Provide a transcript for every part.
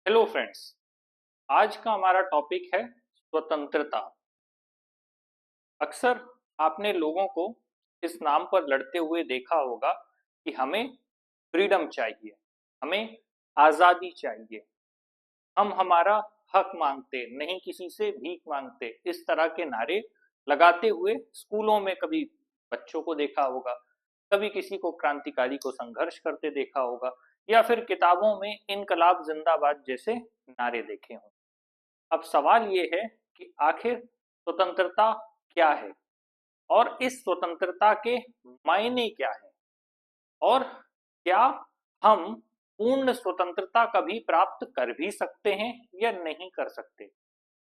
Hello friends. आज का हमारा टॉपिक है स्वतंत्रता। अक्सर आपने लोगों को इस नाम पर लड़ते हुए देखा होगा कि हमें फ्रीडम चाहिए, हमें आज़ादी चाहिए, हम हमारा हक मांगते, नहीं किसी से भीख मांगते, इस तरह के नारे लगाते हुए स्कूलों में कभी बच्चों को देखा होगा, कभी किसी को क्रांतिकारी को संघर्ष करते देखा होगा, या फिर किताबों में इनकलाब जिंदाबाद जैसे नारे देखे हों। अब सवाल ये है कि आखिर स्वतंत्रता क्या है और इस स्वतंत्रता के मायने क्या है, और क्या हम पूर्ण स्वतंत्रता कभी प्राप्त कर भी सकते हैं या नहीं कर सकते,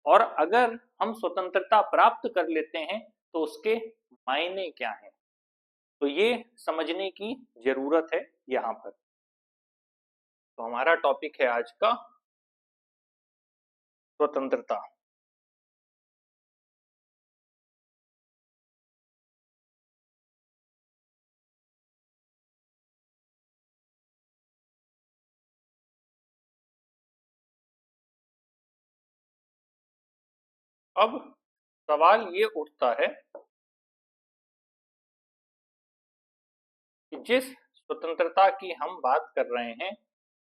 और अगर हम स्वतंत्रता प्राप्त कर लेते हैं तो उसके मायने क्या हैं। तो ये समझने की जरूरत है यहाँ पर। तो हमारा टॉपिक है आज का स्वतंत्रता। अब सवाल ये उठता है कि जिस स्वतंत्रता की हम बात कर रहे हैं,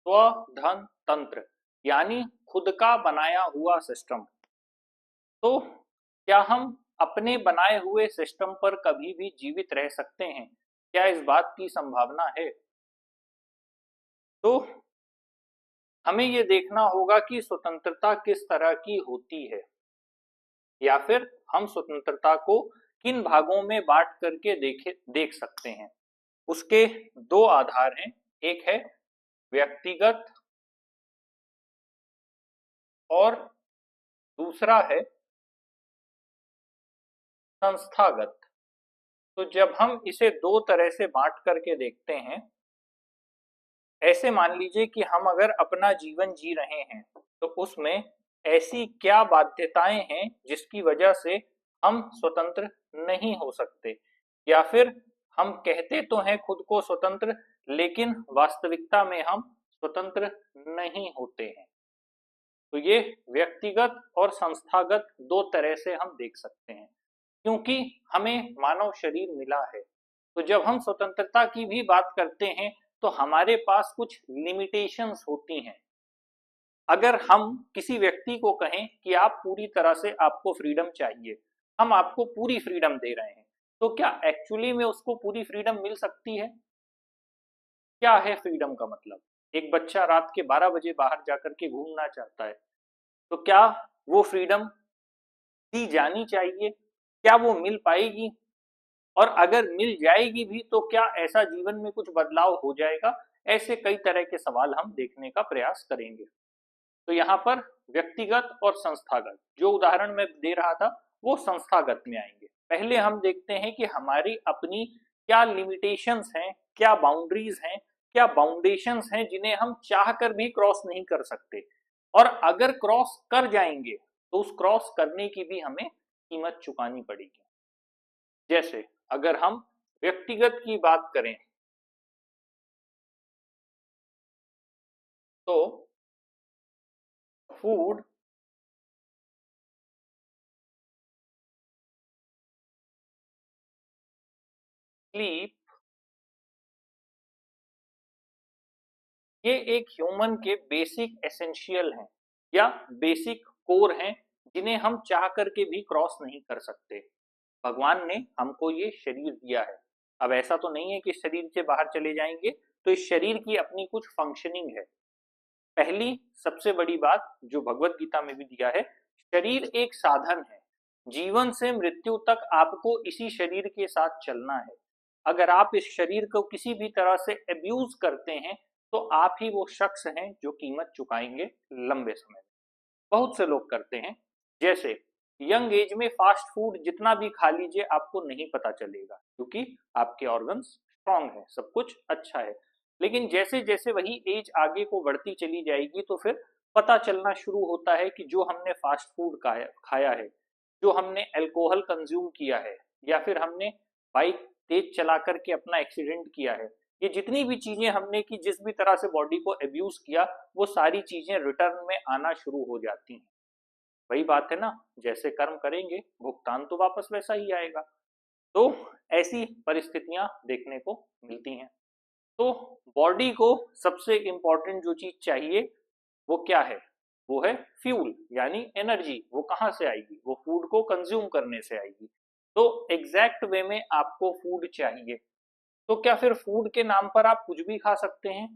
स्वधन तंत्र, यानी खुद का बनाया हुआ सिस्टम, तो क्या हम अपने बनाए हुए सिस्टम पर कभी भी जीवित रह सकते हैं? क्या इस बात की संभावना है? तो हमें ये देखना होगा कि स्वतंत्रता किस तरह की होती है, या फिर हम स्वतंत्रता को किन भागों में बांट करके देख सकते हैं। उसके दो आधार हैं, एक है व्यक्तिगत और दूसरा है संस्थागत। तो जब हम इसे दो तरह से बांट करके देखते हैं, ऐसे मान लीजिए कि हम अगर अपना जीवन जी रहे हैं तो उसमें ऐसी क्या बाध्यताएं हैं जिसकी वजह से हम स्वतंत्र नहीं हो सकते, या फिर हम कहते तो हैं खुद को स्वतंत्र, लेकिन वास्तविकता में हम स्वतंत्र नहीं होते हैं। तो ये व्यक्तिगत और संस्थागत दो तरह से हम देख सकते हैं, क्योंकि हमें मानव शरीर मिला है। तो जब हम स्वतंत्रता की भी बात करते हैं तो हमारे पास कुछ लिमिटेशंस होती हैं। अगर हम किसी व्यक्ति को कहें कि आप पूरी तरह से, आपको फ्रीडम चाहिए, हम आपको पूरी फ्रीडम दे रहे हैं, तो क्या एक्चुअली में उसको पूरी फ्रीडम मिल सकती है? क्या है फ्रीडम का मतलब? एक बच्चा रात के 12 बजे बाहर जाकर के घूमना चाहता है, तो क्या वो फ्रीडम दी जानी चाहिए? क्या वो मिल पाएगी? और अगर मिल जाएगी भी तो क्या ऐसा जीवन में कुछ बदलाव हो जाएगा? ऐसे कई तरह के सवाल हम देखने का प्रयास करेंगे। तो यहाँ पर व्यक्तिगत और संस्थागत, जो उदाहरण मैं दे रहा था वो संस्थागत में आएंगे। पहले हम देखते हैं कि हमारी अपनी क्या लिमिटेशंस हैं, क्या बाउंड्रीज हैं, क्या बाउंडेशंस हैं जिन्हें हम चाह कर भी क्रॉस नहीं कर सकते, और अगर क्रॉस कर जाएंगे तो उस क्रॉस करने की भी हमें कीमत चुकानी पड़ेगी। जैसे अगर हम व्यक्तिगत की बात करें तो फूड, स्लीप, ये एक ह्यूमन के बेसिक एसेंशियल हैं या बेसिक कोर हैं, जिन्हें हम चाह करके भी क्रॉस नहीं कर सकते। भगवान ने हमको ये शरीर दिया है। अब ऐसा तो नहीं है कि शरीर से बाहर चले जाएंगे, तो इस शरीर की अपनी कुछ फंक्शनिंग है। पहली सबसे बड़ी बात जो भगवत गीता में भी दिया है, शरीर एक साधन है, जीवन से मृत्यु तक आपको इसी शरीर के साथ चलना है। अगर आप इस शरीर को किसी भी तरह से अब्यूज करते हैं तो आप ही वो शख्स हैं जो कीमत चुकाएंगे लंबे समय में। बहुत से लोग करते हैं, जैसे यंग एज में फास्ट फूड जितना भी खा लीजिए आपको नहीं पता चलेगा, क्योंकि आपके ऑर्गन्स स्ट्रांग है, सब कुछ अच्छा है। लेकिन जैसे जैसे वही एज आगे को बढ़ती चली जाएगी तो फिर पता चलना शुरू होता है कि जो हमने फास्ट फूड खाया है, जो हमने अल्कोहल कंज्यूम किया है, या फिर हमने बाइक तेज चला करके अपना एक्सीडेंट किया है, ये जितनी भी चीजें हमने की, जिस भी तरह से बॉडी को एब्यूज किया, वो सारी चीजें रिटर्न में आना शुरू हो जाती हैं। वही बात है ना, जैसे कर्म करेंगे भुगतान तो वापस वैसा ही आएगा। तो ऐसी परिस्थितियां देखने को मिलती हैं। तो बॉडी को सबसे इंपॉर्टेंट जो चीज चाहिए वो क्या है? वो है फ्यूल, यानी एनर्जी। वो कहाँ से आएगी? वो फूड को कंज्यूम करने से आएगी। तो एग्जैक्ट वे में आपको फूड चाहिए। तो क्या फिर फूड के नाम पर आप कुछ भी खा सकते हैं?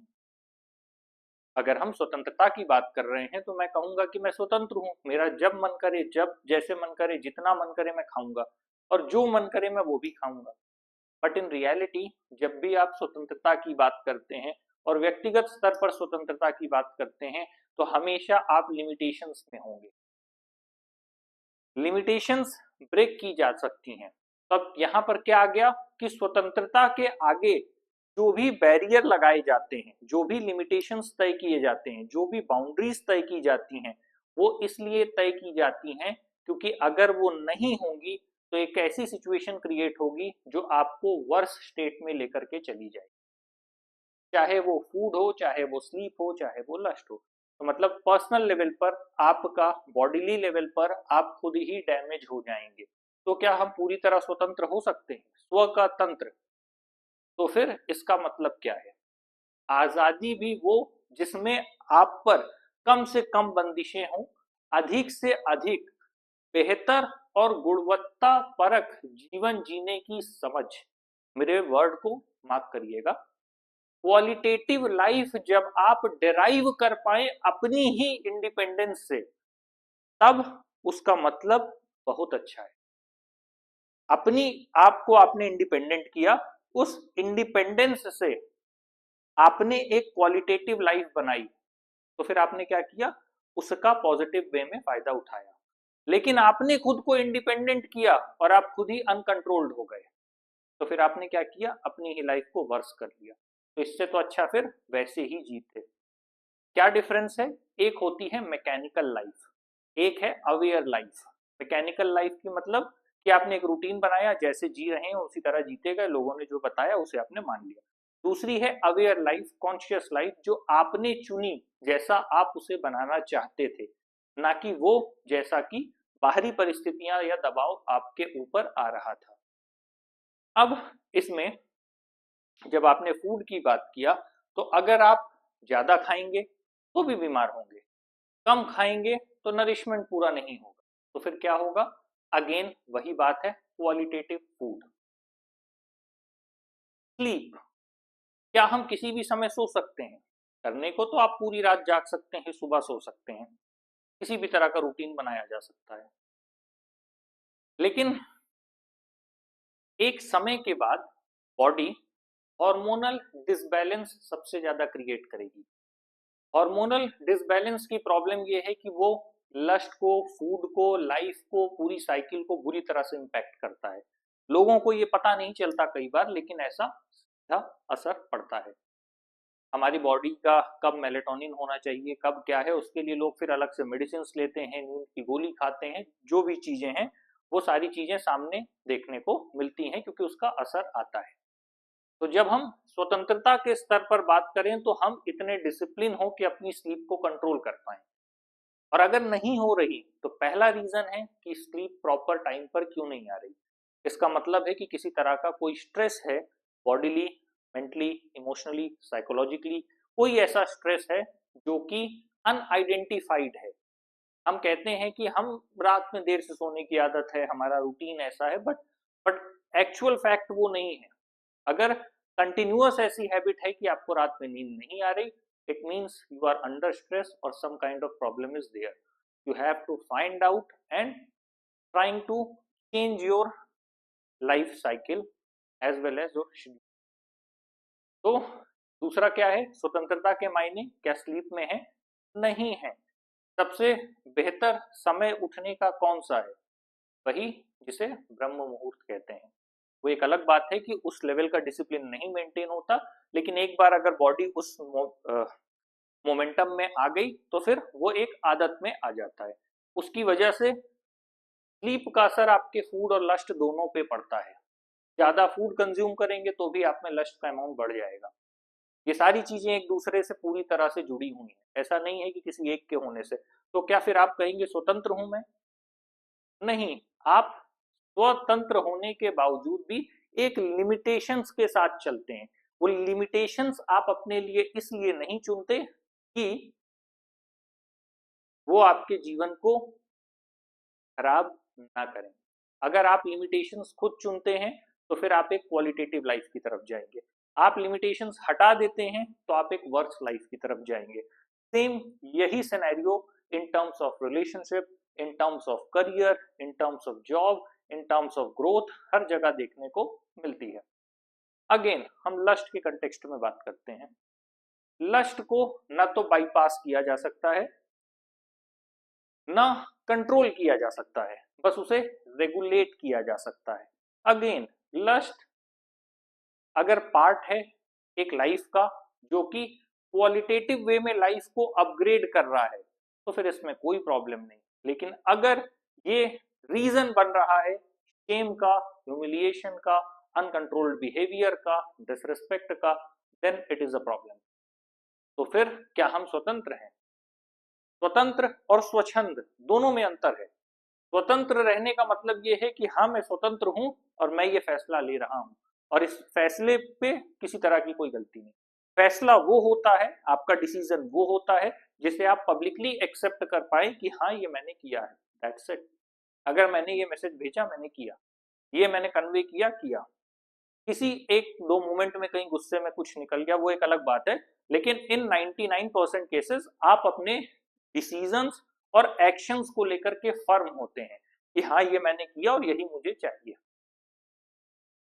अगर हम स्वतंत्रता की बात कर रहे हैं तो मैं कहूंगा कि मैं स्वतंत्र हूं, मेरा जब मन करे, जब जैसे मन करे, जितना मन करे मैं खाऊंगा, और जो मन करे मैं वो भी खाऊंगा। बट इन रियलिटी जब भी आप स्वतंत्रता की बात करते हैं और व्यक्तिगत स्तर पर स्वतंत्रता की बात करते हैं, तो हमेशा आप लिमिटेशंस में होंगे। लिमिटेशंस ब्रेक की जा सकती हैं। तब यहां पर क्या आ गया कि स्वतंत्रता के आगे जो भी बैरियर लगाए जाते हैं, जो भी लिमिटेशंस तय किए जाते हैं, जो भी बाउंड्रीज तय की जाती हैं, वो इसलिए तय की जाती हैं क्योंकि अगर वो नहीं होंगी तो एक ऐसी सिचुएशन क्रिएट होगी जो आपको वर्स स्टेट में लेकर के चली जाएगी। चाहे वो फूड हो, चाहे वो स्लीप हो, चाहे वो लस्ट हो। तो मतलब पर्सनल लेवल पर, आपका बॉडीली लेवल पर आप खुद ही डैमेज हो जाएंगे। तो क्या हम पूरी तरह स्वतंत्र हो सकते हैं? स्व का तंत्र। तो फिर इसका मतलब क्या है? आजादी भी वो जिसमें आप पर कम से कम बंदिशें हों, अधिक से अधिक बेहतर और गुणवत्ता परक जीवन जीने की समझ। मेरे वर्ड को मार्क करिएगा। क्वालिटेटिव लाइफ जब आप डिराइव कर पाए अपनी ही इंडिपेंडेंस से, तब उसका मतलब बहुत अच्छा है। अपनी आपको आपने इंडिपेंडेंट किया, उस इंडिपेंडेंस से आपने एक क्वालिटेटिव लाइफ बनाई, तो फिर आपने क्या किया? उसका पॉजिटिव वे में फायदा उठाया। लेकिन आपने खुद को इंडिपेंडेंट किया और आप खुद ही अनकंट्रोल्ड हो गए, तो फिर आपने क्या किया? अपनी ही लाइफ को वर्स कर लिया। तो इससे तो अच्छा फिर वैसे ही जीते। क्या डिफरेंस है? एक होती है मैकेनिकल लाइफ, एक है अवेयर लाइफ। मैकेनिकल लाइफ की मतलब कि आपने एक रूटीन बनाया, जैसे जी रहे हैं उसी तरह जीते गए, लोगों ने जो बताया उसे आपने मान लिया। दूसरी है अवेयर लाइफ, कॉन्शियस लाइफ, जो आपने चुनी, जैसा आप उसे बनाना चाहते थे, ना कि वो जैसा कि बाहरी परिस्थितियां या दबाव आपके ऊपर आ रहा था। अब इसमें जब आपने फूड की बात किया, तो अगर आप ज्यादा खाएंगे तो भी बीमार होंगे, कम खाएंगे तो नरिशमेंट पूरा नहीं होगा। तो फिर क्या होगा? अगेन वही बात है, क्वालिटेटिव फूड। स्लीप, क्या हम किसी भी समय सो सकते हैं? करने को तो आप पूरी रात जाग सकते हैं, सुबह सो सकते हैं, किसी भी तरह का रूटीन बनाया जा सकता है। लेकिन एक समय के बाद बॉडी हार्मोनल डिसबैलेंस सबसे ज्यादा क्रिएट करेगी। हार्मोनल डिसबैलेंस की प्रॉब्लम यह है कि वो लस्ट को, फूड को, लाइफ को, पूरी साइकिल को बुरी तरह से इंपैक्ट करता है। लोगों को ये पता नहीं चलता कई बार, लेकिन ऐसा सीधा असर पड़ता है। हमारी बॉडी का कब मेलेटोनिन होना चाहिए, कब क्या है, उसके लिए लोग फिर अलग से मेडिसिन लेते हैं, नींद की गोली खाते हैं, जो भी चीजें हैं वो सारी चीजें सामने देखने को मिलती हैं क्योंकि उसका असर आता है। तो जब हम स्वतंत्रता के स्तर पर बात करें तो हम इतने डिसिप्लिन हो कि अपनी स्लीप को कंट्रोल कर पाए, और अगर नहीं हो रही तो पहला रीजन है कि स्लीप प्रॉपर टाइम पर क्यों नहीं आ रही। इसका मतलब है कि किसी तरह का कोई स्ट्रेस है, बॉडीली, मेंटली, इमोशनली, साइकोलॉजिकली कोई ऐसा स्ट्रेस है जो कि अनआइडेंटिफाइड है। हम कहते हैं कि हम रात में देर से सोने की आदत है, हमारा रूटीन ऐसा है, बट एक्चुअल फैक्ट वो नहीं है। अगर कंटिन्यूअस ऐसी हैबिट है कि आपको रात में नींद नहीं आ रही, it means you are under stress or some kind of problem is there. You have to find out and trying to change your life cycle as well as your schedule. तो दूसरा क्या है? स्वतंत्रता के मायने क्या स्लीप में है? नहीं है। सबसे बेहतर समय उठने का कौन सा है? वही जिसे ब्रह्म मुहूर्त कहते हैं। वो एक अलग बात है कि उस लेवल का डिसिप्लिन नहीं मेंटेन होता, लेकिन एक बार अगर बॉडी उस मोमेंटम में आ गई तो फिर वो एक आदत में आ जाता है। उसकी वजह से स्लीप का असर आपके फूड और लस्ट दोनों पे पड़ता है। ज्यादा फूड कंज्यूम करेंगे तो भी आप में लस्ट का अमाउंट बढ़ जाएगा। ये सारी चीजें एक दूसरे से पूरी तरह से जुड़ी हुई हैं, ऐसा नहीं है कि किसी एक के होने से। तो क्या फिर आप कहेंगे स्वतंत्र हूं मैं? नहीं, आप स्वतंत्र होने के बावजूद भी एक लिमिटेशंस के साथ चलते हैं। वो लिमिटेशंस आप अपने लिए इसलिए नहीं चुनते कि वो आपके जीवन को खराब ना करें। अगर आप लिमिटेशंस खुद चुनते हैं तो फिर आप एक क्वालिटेटिव लाइफ की तरफ जाएंगे। आप लिमिटेशंस हटा देते हैं तो आप एक वर्थ लाइफ की तरफ जाएंगे। सेम यही scenario in terms of relationship, in terms of career, in terms of job, in terms of growth, हर जगह देखने को मिलती है। अगेन हम लस्ट के कंटेक्स्ट में बात करते हैं। लस्ट को न तो बाईपास किया जा सकता है, ना कंट्रोल किया जा सकता है, बस उसे रेगुलेट किया जा सकता है। अगेन लस्ट अगर पार्ट है एक लाइफ का जो कि क्वालिटेटिव वे में लाइफ को अपग्रेड कर रहा है तो फिर इसमें कोई प्रॉब्लम नहीं। लेकिन अगर ये रीजन बन रहा है शेम का, ह्यूमिलिएशन का, अनकंट्रोल्ड बिहेवियर का, डिसरिस्पेक्ट का, then it is a problem. तो फिर क्या हम स्वतंत्र हैं? स्वतंत्र और स्वच्छंद दोनों में अंतर है। स्वतंत्र रहने का मतलब ये है कि हाँ मैं स्वतंत्र हूं और मैं ये फैसला ले रहा हूं और इस फैसले पे किसी तरह की कोई गलती नहीं। फैसला वो होता है, आपका डिसीजन वो होता है जिसे आप पब्लिकली एक्सेप्ट कर पाए कि हाँ ये मैंने किया है, दैट्स इट। अगर मैंने ये मैसेज भेजा, मैंने किया, ये मैंने कन्वे किया, किया। किसी एक दो मोमेंट में कहीं गुस्से में कुछ निकल गया, वो एक अलग बात है। लेकिन इन 99% केसेस आप अपने डिसीजंस और एक्शंस को लेकर के फर्म होते हैं कि हाँ ये मैंने किया और यही मुझे चाहिए,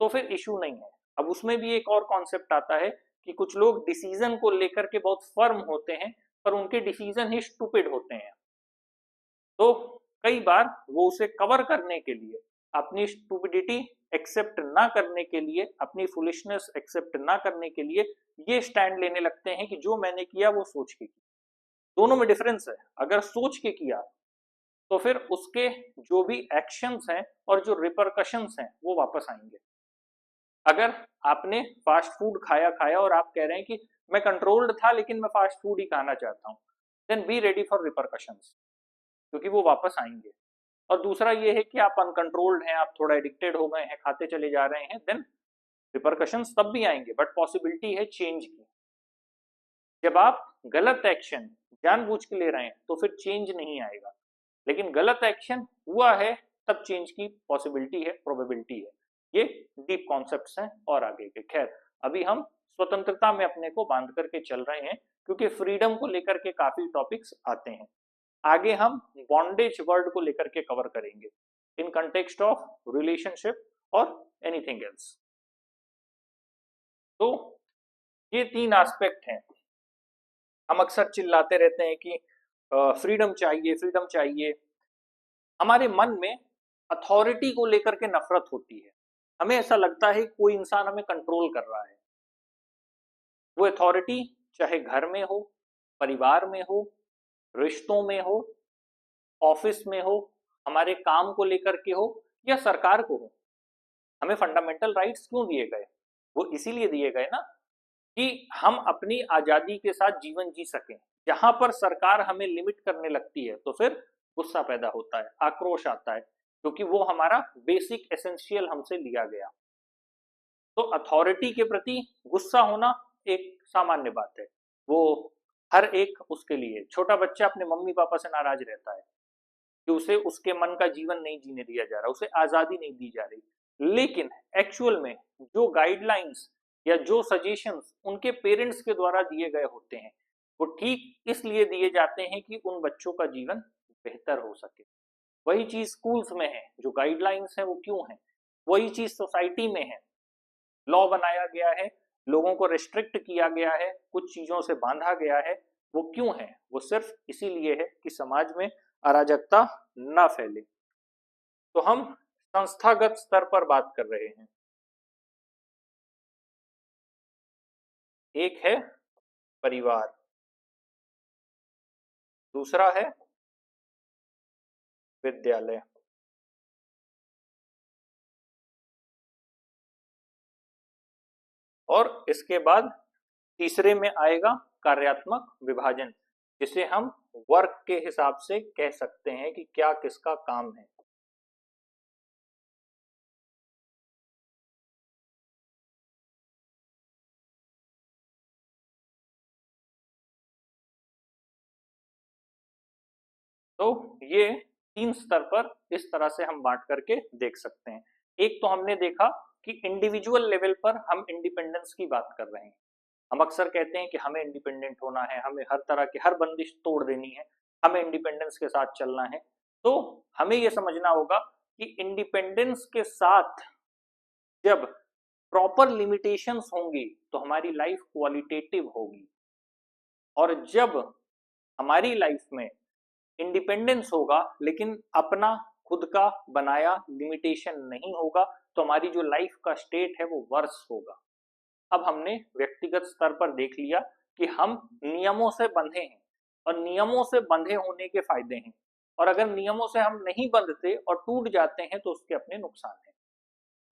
तो फिर इशू नहीं है। अब उसमें भी एक और कॉन्सेप्ट आता है कि कुछ लोग डिसीजन को लेकर के बहुत फर्म होते हैं पर उनके डिसीजन ही स्टूपिड होते हैं। तो कई बार वो उसे कवर करने के लिए, अपनी स्टूपिडिटी एक्सेप्ट ना करने के लिए, अपनी फुलिशनेस एक्सेप्ट ना करने के लिए ये स्टैंड लेने लगते हैं कि जो मैंने किया वो सोच के किया। दोनों में डिफरेंस है। अगर सोच के किया तो फिर उसके जो भी एक्शंस हैं और जो रिपरकशंस हैं वो वापस आएंगे। अगर आपने फास्ट फूड खाया खाया और आप कह रहे हैं कि मैं कंट्रोल्ड था लेकिन मैं फास्ट फूड ही खाना चाहता हूं, then be ready for repercussions, क्योंकि वो वापस आएंगे। और दूसरा ये है कि आप अनकंट्रोल्ड हैं, आप थोड़ा एडिक्टेड हो गए हैं, खाते चले जा रहे हैं, देन रिपरकशंस तब भी आएंगे, बट पॉसिबिलिटी है चेंज की। जब आप गलत एक्शन जानबूझ के ले रहे हैं तो फिर चेंज नहीं आएगा, लेकिन गलत एक्शन हुआ है तब चेंज की पॉसिबिलिटी है, प्रोबेबिलिटी है। ये डीप कॉन्सेप्ट्स हैं और आगे के। खैर अभी हम स्वतंत्रता में अपने को बांध करके चल रहे हैं क्योंकि फ्रीडम को लेकर के काफी टॉपिक्स आते हैं। आगे हम बॉन्डेज वर्ड को लेकर के कवर करेंगे इन कंटेक्स्ट ऑफ रिलेशनशिप और एनीथिंग एल्स। तो ये तीन एस्पेक्ट हैं। हम अक्सर चिल्लाते रहते हैं कि फ्रीडम चाहिए, फ्रीडम चाहिए। हमारे मन में अथॉरिटी को लेकर के नफरत होती है। हमें ऐसा लगता है कोई इंसान हमें कंट्रोल कर रहा है। वो अथॉरिटी चाहे घर में हो, परिवार में हो, रिश्तों में हो, ऑफिस में हो, हमारे काम को लेकर के हो या सरकार को हो। हमें फंडामेंटल राइट्स क्यों दिए गए? वो इसीलिए दिए गए ना कि हम अपनी आजादी के साथ जीवन जी सकें। जहां पर सरकार हमें लिमिट करने लगती है तो फिर गुस्सा पैदा होता है, आक्रोश आता है, क्योंकि वो हमारा बेसिक एसेंशियल हमसे लिया गया। तो अथॉरिटी के प्रति गुस्सा होना एक सामान्य बात है। वो हर एक उसके लिए, छोटा बच्चा अपने मम्मी पापा से नाराज रहता है कि उसे उसके मन का जीवन नहीं जीने दिया जा रहा, उसे आजादी नहीं दी जा रही। लेकिन एक्चुअल में जो गाइडलाइंस या जो सजेशंस उनके पेरेंट्स के द्वारा दिए गए होते हैं वो ठीक इसलिए दिए जाते हैं कि उन बच्चों का जीवन बेहतर हो सके। वही चीज स्कूल्स में है, जो गाइडलाइंस है वो क्यों है? वही चीज सोसाइटी में है, लॉ बनाया गया है, लोगों को रिस्ट्रिक्ट किया गया है, कुछ चीजों से बांधा गया है। वो क्यों है? वो सिर्फ इसीलिए है कि समाज में अराजकता ना फैले। तो हम संस्थागत स्तर पर बात कर रहे हैं। एक है परिवार, दूसरा है विद्यालय। और इसके बाद तीसरे में आएगा कार्यात्मक विभाजन, जिसे हम वर्क के हिसाब से कह सकते हैं कि क्या किसका काम है। तो ये 3 स्तर पर इस तरह से हम बांट करके देख सकते हैं। एक तो हमने देखा कि इंडिविजुअल लेवल पर हम इंडिपेंडेंस की बात कर रहे हैं। हम अक्सर कहते हैं कि हमें इंडिपेंडेंट होना है, हमें हर तरह की हर बंदिश तोड़ देनी है, हमें इंडिपेंडेंस के साथ चलना है। तो हमें यह समझना होगा कि इंडिपेंडेंस के साथ जब प्रॉपर लिमिटेशंस होंगी तो हमारी लाइफ क्वालिटेटिव होगी, और जब हमारी लाइफ में इंडिपेंडेंस होगा लेकिन अपना खुद का बनाया लिमिटेशन नहीं होगा, तो हमारी जो लाइफ का स्टेट है वो वर्स होगा। अब हमने व्यक्तिगत स्तर पर देख लिया कि हम नियमों से बंधे हैं और नियमों से बंधे होने के फायदे हैं, और अगर नियमों से हम नहीं बंधते और टूट जाते हैं तो उसके अपने नुकसान हैं।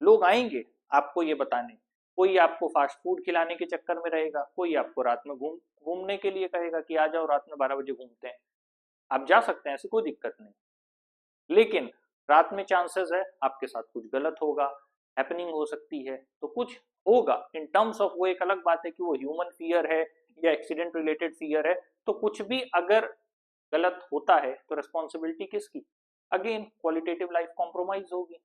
लोग आएंगे आपको ये बताने, कोई आपको फास्ट फूड खिलाने के चक्कर में रहेगा, कोई आपको रात में घूमने के लिए कहेगा कि आ जाओ रात में 12 बजे घूमते हैं। आप जा सकते हैं, ऐसी कोई दिक्कत नहीं, लेकिन रात में चांसेस है आपके साथ कुछ गलत होगा, हैपनिंग हो सकती है, तो कुछ होगा इन टर्म्स ऑफ, वो एक अलग बात है कि वो ह्यूमन फियर है या एक्सीडेंट रिलेटेड फियर है, तो कुछ भी अगर गलत होता है तो रिस्पॉन्सिबिलिटी किसकी? अगेन क्वालिटेटिव लाइफ कॉम्प्रोमाइज होगी।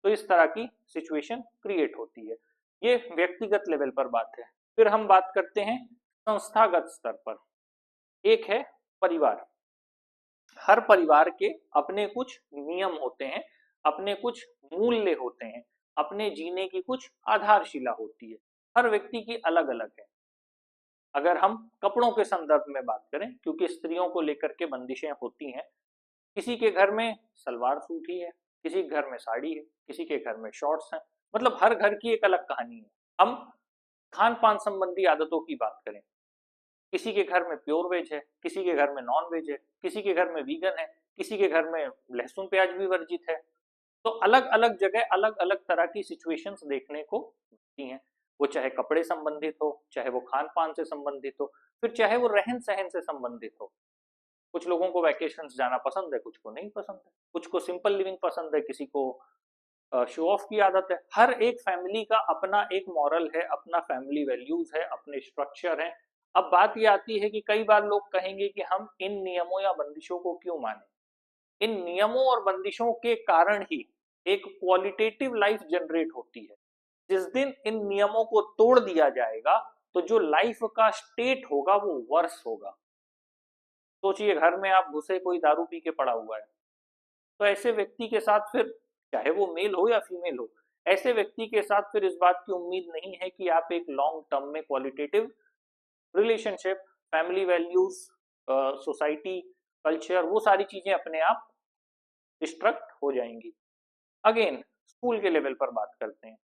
तो इस तरह की सिचुएशन क्रिएट होती है। ये व्यक्तिगत लेवल पर बात है। फिर हम बात करते हैं संस्थागत स्तर पर। एक है परिवार। हर परिवार के अपने कुछ नियम होते हैं, अपने कुछ मूल्य होते हैं, अपने जीने की कुछ आधारशिला होती है, हर व्यक्ति की अलग अलग है। अगर हम कपड़ों के संदर्भ में बात करें, क्योंकि स्त्रियों को लेकर के बंदिशें होती हैं, किसी के घर में सलवार सूट ही है, किसी के घर में साड़ी है, किसी के घर में शॉर्ट्स हैं, मतलब हर घर की एक अलग कहानी है। हम खान पान संबंधी आदतों की बात करें, किसी के घर में प्योर वेज है, किसी के घर में नॉन वेज है, किसी के घर में वीगन है, किसी के घर में लहसुन प्याज भी वर्जित है। तो अलग अलग जगह अलग अलग तरह की सिचुएशंस देखने को मिलती हैं, वो चाहे कपड़े संबंधित हो, चाहे वो खान पान से संबंधित हो, फिर चाहे वो रहन सहन से संबंधित हो। कुछ लोगों को वैकेशंस जाना पसंद है, कुछ को नहीं पसंद है, कुछ को सिंपल लिविंग पसंद है, किसी को शो ऑफ की आदत है। हर एक फैमिली का अपना एक मॉरल है, अपना फैमिली वैल्यूज है, अपने स्ट्रक्चर है। अब बात ये आती है कि कई बार लोग कहेंगे कि हम इन नियमों या बंदिशों को क्यों माने। इन नियमों और बंदिशों के कारण ही एक क्वालिटेटिव लाइफ जनरेट होती है। जिस दिन इन नियमों को तोड़ दिया जाएगा तो जो लाइफ का स्टेट होगा वो वर्स होगा। सोचिए, घर में आप घुसे, कोई दारू पी के पड़ा हुआ है, तो ऐसे व्यक्ति के साथ फिर, चाहे वो मेल हो या फीमेल हो, ऐसे व्यक्ति के साथ फिर इस बात की उम्मीद नहीं है कि आप एक लॉन्ग टर्म में qualitative relationship, family values, society culture, वो सारी चीजें अपने आप डिस्ट्रक्ट हो जाएंगी। अगेन स्कूल के लेवल पर बात करते हैं।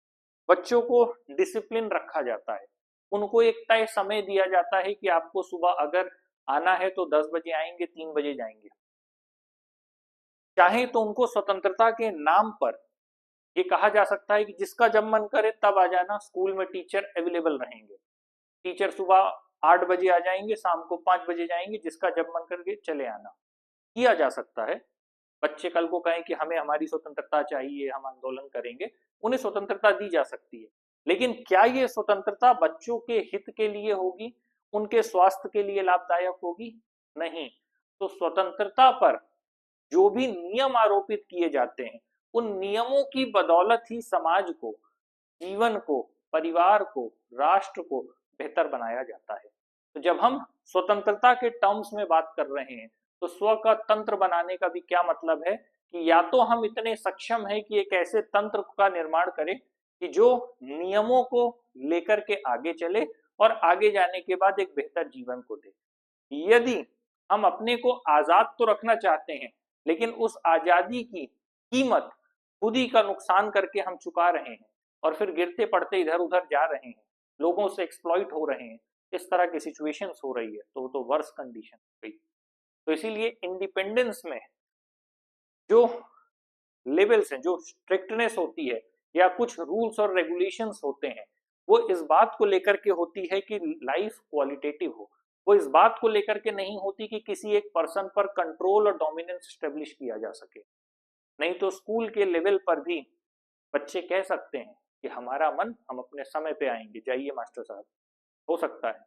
बच्चों को डिसिप्लिन रखा जाता है, उनको एक तय समय दिया जाता है कि आपको सुबह अगर आना है तो 10 बजे आएंगे, 3 बजे जाएंगे। चाहे तो उनको स्वतंत्रता के नाम पर ये कहा जा सकता है कि जिसका जब मन करे तब आ जाना, स्कूल में टीचर अवेलेबल रहेंगे, टीचर सुबह 8 बजे आ जाएंगे, शाम को 5 बजे जाएंगे, जिसका जब मन करके चले आना, किया जा सकता है। बच्चे कल को कहें कि हमें हमारी स्वतंत्रता चाहिए, हम आंदोलन करेंगे, उन्हें स्वतंत्रता दी जा सकती है। लेकिन क्या ये स्वतंत्रता बच्चों के हित के लिए होगी, उनके स्वास्थ्य के लिए लाभदायक होगी? नहीं। तो स्वतंत्रता पर जो भी नियम आरोपित किए जाते हैं, उन नियमों की बदौलत ही समाज को, जीवन को, परिवार को, राष्ट्र को बेहतर बनाया जाता है। तो जब हम स्वतंत्रता के टर्म्स में बात कर रहे हैं तो स्व का तंत्र बनाने का भी क्या मतलब है कि या तो हम इतने सक्षम हैं कि एक ऐसे तंत्र का निर्माण करें कि जो नियमों को लेकर के आगे चले और आगे जाने के बाद एक बेहतर जीवन को दे। यदि हम अपने को आजाद तो रखना चाहते हैं, लेकिन उस आजादी की कीमत खुद ही का नुकसान करके हम चुका रहे हैं और फिर गिरते पड़ते इधर उधर जा रहे हैं, लोगों से एक्सप्लॉइट हो रहे हैं, इस तरह की सिचुएशंस हो रही है, तो वो तो वर्स कंडीशन हो गई। तो इसीलिए इंडिपेंडेंस में जो लेवल्स हैं, जो स्ट्रिक्टनेस होती है या कुछ रूल्स और रेगुलेशंस होते हैं, वो इस बात को लेकर के होती है कि लाइफ क्वालिटेटिव हो, वो इस बात को लेकर के नहीं होती कि किसी एक पर्सन पर कंट्रोल और डोमिनेंस स्टेब्लिश किया जा सके। नहीं तो स्कूल के लेवल पर भी बच्चे कह सकते हैं कि हमारा मन, हम अपने समय पे आएंगे, जाइए मास्टर साहब, हो सकता है।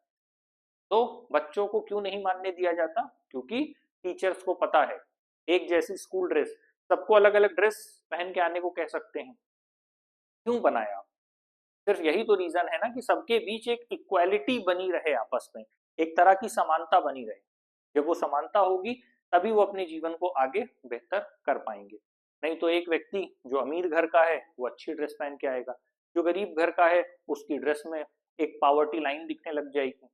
तो बच्चों को क्यों नहीं मानने दिया जाता? क्योंकि टीचर्स को पता है एक जैसी स्कूल ड्रेस, सबको अलग अलग ड्रेस पहन के आने को कह सकते हैं, क्यों बनाया? सिर्फ यही तो रीजन है ना कि सबके बीच एक इक्वालिटी बनी रहे, आपस में एक तरह की समानता बनी रहे। जब वो समानता होगी तभी वो अपने जीवन को आगे बेहतर कर पाएंगे। नहीं तो एक व्यक्ति जो अमीर घर का है वो अच्छी ड्रेस पहन के आएगा, जो गरीब घर का है उसकी ड्रेस में एक पावर्टी लाइन दिखने लग जाएगी,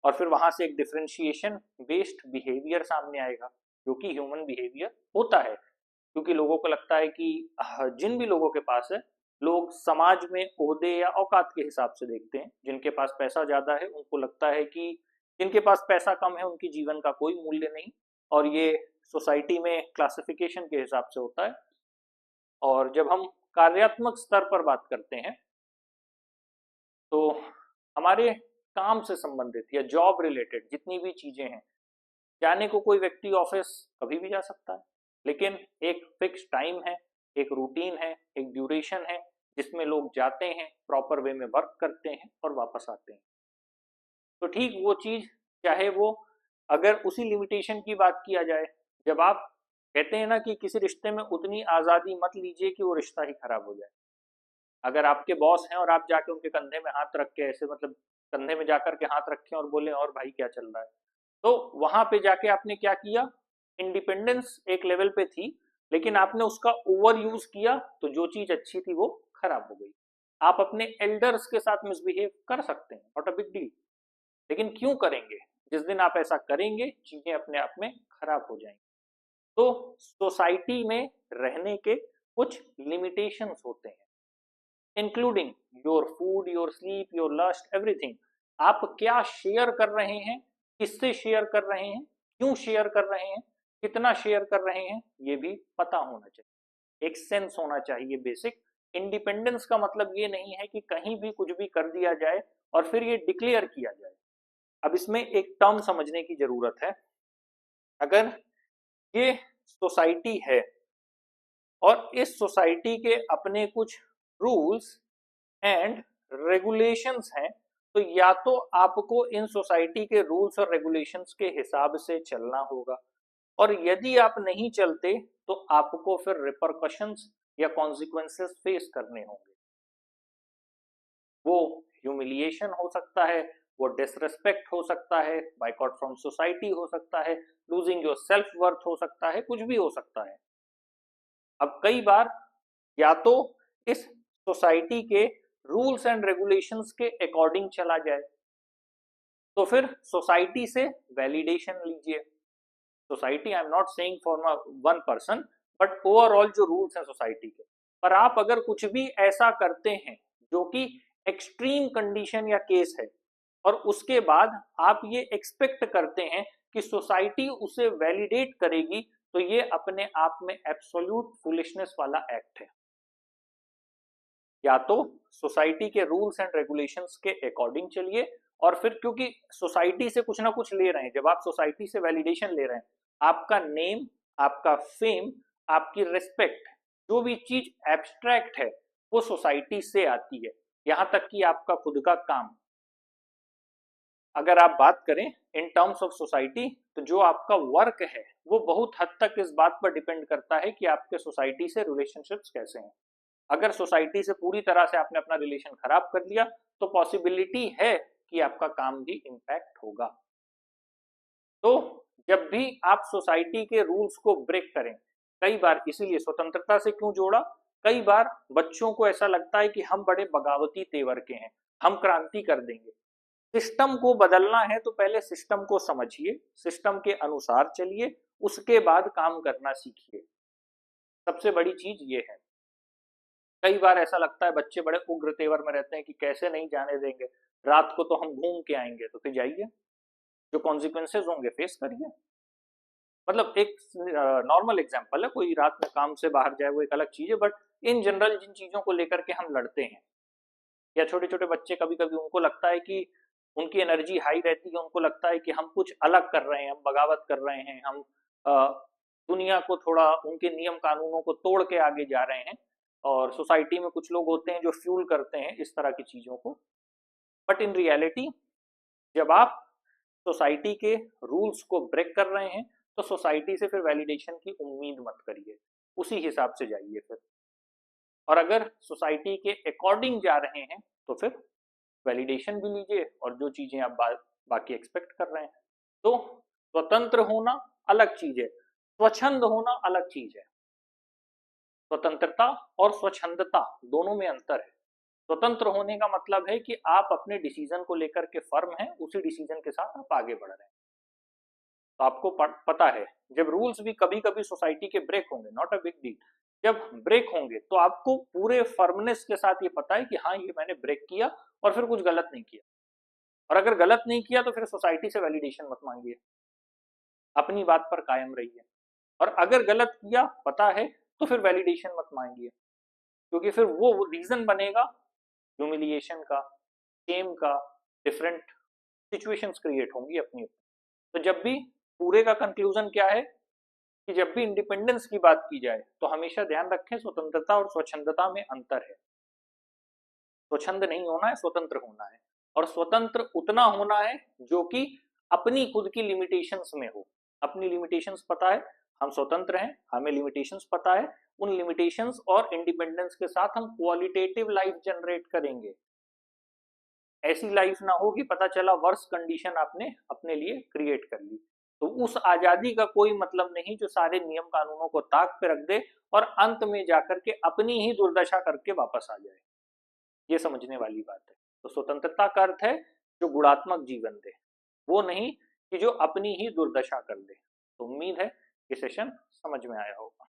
और फिर वहां से एक डिफरेंशिएशन बेस्ड बिहेवियर सामने आएगा, जो कि ह्यूमन बिहेवियर होता है। क्योंकि लोगों को लगता है कि जिन भी लोगों के पास है, लोग समाज में ओहदे या औकात के हिसाब से देखते हैं। जिनके पास पैसा ज्यादा है उनको लगता है कि जिनके पास पैसा कम है उनकी जीवन का कोई मूल्य नहीं, और ये सोसाइटी में क्लासिफिकेशन के हिसाब से होता है। और जब हम कार्यात्मक स्तर पर बात करते हैं तो हमारे काम से संबंधित या जॉब रिलेटेड जितनी भी चीजें हैं, जाने को कोई व्यक्ति ऑफिस कभी भी जा सकता है, लेकिन एक फिक्स टाइम है, एक रूटीन है, एक ड्यूरेशन है जिसमें लोग जाते हैं, प्रॉपर वे में वर्क करते हैं और वापस आते हैं। तो ठीक वो चीज, चाहे वो, अगर उसी लिमिटेशन की बात किया जाए, जब आप कहते हैं ना कि किसी रिश्ते में उतनी आजादी मत लीजिए कि वो रिश्ता ही खराब हो जाए। अगर आपके बॉस हैं और आप जाके उनके कंधे में हाथ रख के ऐसे, मतलब कंधे में जाकर के हाथ रखें और बोले और भाई क्या चल रहा है, तो वहां पे जाके आपने क्या किया? इंडिपेंडेंस एक लेवल पे थी, लेकिन आपने उसका ओवर यूज किया, तो जो चीज अच्छी थी वो खराब हो गई। आप अपने एल्डर्स के साथ मिसबिहेव कर सकते हैं, नॉट अ बिग डील, लेकिन क्यों करेंगे? जिस दिन आप ऐसा करेंगे चीजें अपने आप में खराब हो जाएंगी। तो सोसाइटी में रहने के कुछ लिमिटेशंस होते हैं, including your food, your sleep, your lust, everything. आप क्या शेयर कर रहे हैं, किससे शेयर कर रहे हैं, क्यों शेयर कर रहे हैं, कितना शेयर कर रहे हैं, ये भी पता होना चाहिए, एक सेंस होना चाहिए बेसिक। इंडिपेंडेंस का मतलब ये नहीं है कि कहीं भी कुछ भी कर दिया जाए और फिर ये डिक्लेयर किया जाए। अब इसमें एक टर्म समझने की जरूरत है। अगर ये सोसाइटी है और इस सोसाइटी के अपने कुछ रूल्स एंड रेगुलेशंस हैं, तो या तो आपको इन सोसाइटी के रूल्स और रेगुलेशंस के हिसाब से चलना होगा, और यदि आप नहीं चलते तो आपको फिर रिपरकशंस या कॉन्सिक्वेंसेस फेस करने होंगे। वो ह्यूमिलिएशन हो सकता है, वो डिसरेस्पेक्ट हो सकता है, बाइकआउट फ्रॉम सोसाइटी हो सकता है, लूजिंग योर सेल्फ वर्थ हो सकता है, कुछ भी हो सकता है। अब कई बार या तो इस सोसाइटी के रूल्स एंड रेगुलेशंस के अकॉर्डिंग चला जाए, तो फिर सोसाइटी से वैलिडेशन लीजिए। Society, I am not saying for one person, but overall जो रूल्स हैं सोसाइटी के। पर आप अगर कुछ भी ऐसा करते हैं जो कि एक्सट्रीम कंडीशन या केस है, और उसके बाद आप ये एक्सपेक्ट करते हैं कि सोसाइटी उसे वैलिडेट करेगी, तो ये अपने आप में एब्सोल्यूट फुलिशनेस वाला एक्ट है। या तो सोसाइटी के रूल्स एंड रेगुलेशंस के अकॉर्डिंग चलिए, और फिर क्योंकि सोसाइटी से कुछ ना कुछ ले रहे हैं, जब आप सोसाइटी से वैलिडेशन ले रहे हैं, आपका नेम, आपका फेम, आपकी रिस्पेक्ट, जो भी चीज एब्स्ट्रैक्ट है वो सोसाइटी से आती है, यहां तक कि आपका खुद का काम। अगर आप बात करें इन टर्म्स ऑफ सोसाइटी, तो जो आपका वर्क है वो बहुत हद तक इस बात पर डिपेंड करता है कि आपके सोसाइटी से रिलेशनशिप्स कैसे हैं। अगर सोसाइटी से पूरी तरह से आपने अपना रिलेशन खराब कर लिया, तो पॉसिबिलिटी है कि आपका काम भी इम्पैक्ट होगा। तो जब भी आप सोसाइटी के रूल्स को ब्रेक करें, कई बार, इसीलिए स्वतंत्रता से क्यों जोड़ा, कई बार बच्चों को ऐसा लगता है कि हम बड़े बगावती तेवर के हैं, हम क्रांति कर देंगे। सिस्टम को बदलना है तो पहले सिस्टम को समझिए, सिस्टम के अनुसार चलिए, उसके बाद काम करना सीखिए। सबसे बड़ी चीज ये है। कई बार ऐसा लगता है बच्चे बड़े उग्र तेवर में रहते हैं कि कैसे नहीं जाने देंगे, रात को तो हम घूम के आएंगे, तो फिर जाइए, जो कॉन्सिक्वेंसेज होंगे फेस करिए। मतलब एक नॉर्मल एग्जांपल है, कोई रात में काम से बाहर जाए वो एक अलग चीज है, बट इन जनरल जिन चीजों को लेकर के हम लड़ते हैं, या छोटे छोटे बच्चे कभी कभी उनको लगता है कि उनकी एनर्जी हाई रहती है, उनको लगता है कि हम कुछ अलग कर रहे हैं, हम बगावत कर रहे हैं, हम दुनिया को थोड़ा उनके नियम कानूनों को तोड़ के आगे जा रहे हैं। और सोसाइटी में कुछ लोग होते हैं जो फ्यूल करते हैं इस तरह की चीजों को। बट इन रियलिटी जब आप सोसाइटी के रूल्स को ब्रेक कर रहे हैं तो सोसाइटी से फिर वैलिडेशन की उम्मीद मत करिए, उसी हिसाब से जाइए फिर। और अगर सोसाइटी के अकॉर्डिंग जा रहे हैं तो फिर वैलिडेशन भी लीजिए और जो चीजें आप बाकी एक्सपेक्ट कर रहे हैं। तो स्वतंत्र होना अलग चीज है, स्वच्छंद होना अलग चीज है। स्वतंत्रता और स्वच्छंदता दोनों में अंतर है। स्वतंत्र होने का मतलब है कि आप अपने डिसीजन को लेकर के फर्म हैं, उसी डिसीजन के साथ आप आगे बढ़ रहे हैं। तो आपको पता है जब रूल्स भी कभी कभी सोसाइटी के ब्रेक होंगे, नॉट अ बिग डील, जब ब्रेक होंगे तो आपको पूरे फर्मनेस के साथ ये पता है कि हाँ ये मैंने ब्रेक किया और फिर कुछ गलत नहीं किया। और अगर गलत नहीं किया तो फिर सोसाइटी से वैलिडेशन मत मांगिए, अपनी बात पर कायम रहिए। और अगर गलत किया पता है तो फिर वैलिडेशन मत मांगिए, क्योंकि फिर वो रीजन बनेगा ह्यूमिलिएशन का, शेम का, डिफरेंट सिचुएशंस क्रिएट होंगी अपनी। तो जब भी पूरे का कंक्लूजन क्या है कि जब भी इंडिपेंडेंस की बात की जाए तो हमेशा ध्यान रखें स्वतंत्रता और स्वच्छंदता में अंतर है। स्वच्छंद नहीं होना है, स्वतंत्र होना है। और स्वतंत्र उतना होना है जो कि अपनी खुद की लिमिटेशंस में हो। अपनी लिमिटेशंस पता है, हम स्वतंत्र हैं, हमें लिमिटेशंस पता है, उन लिमिटेशंस और इंडिपेंडेंस के साथ हम क्वालिटेटिव लाइफ जनरेट करेंगे। ऐसी लाइफ ना हो कि पता चला वर्स कंडीशन आपने अपने लिए क्रिएट कर ली। तो उस आजादी का कोई मतलब नहीं जो सारे नियम कानूनों को ताक पे रख दे और अंत में जाकर के अपनी ही दुर्दशा करके वापस आ जाए। ये समझने वाली बात है। तो स्वतंत्रता का अर्थ है जो गुणात्मक जीवन दे, वो नहीं कि जो अपनी ही दुर्दशा कर दे। तो उम्मीद है ये सेशन समझ में आया होगा।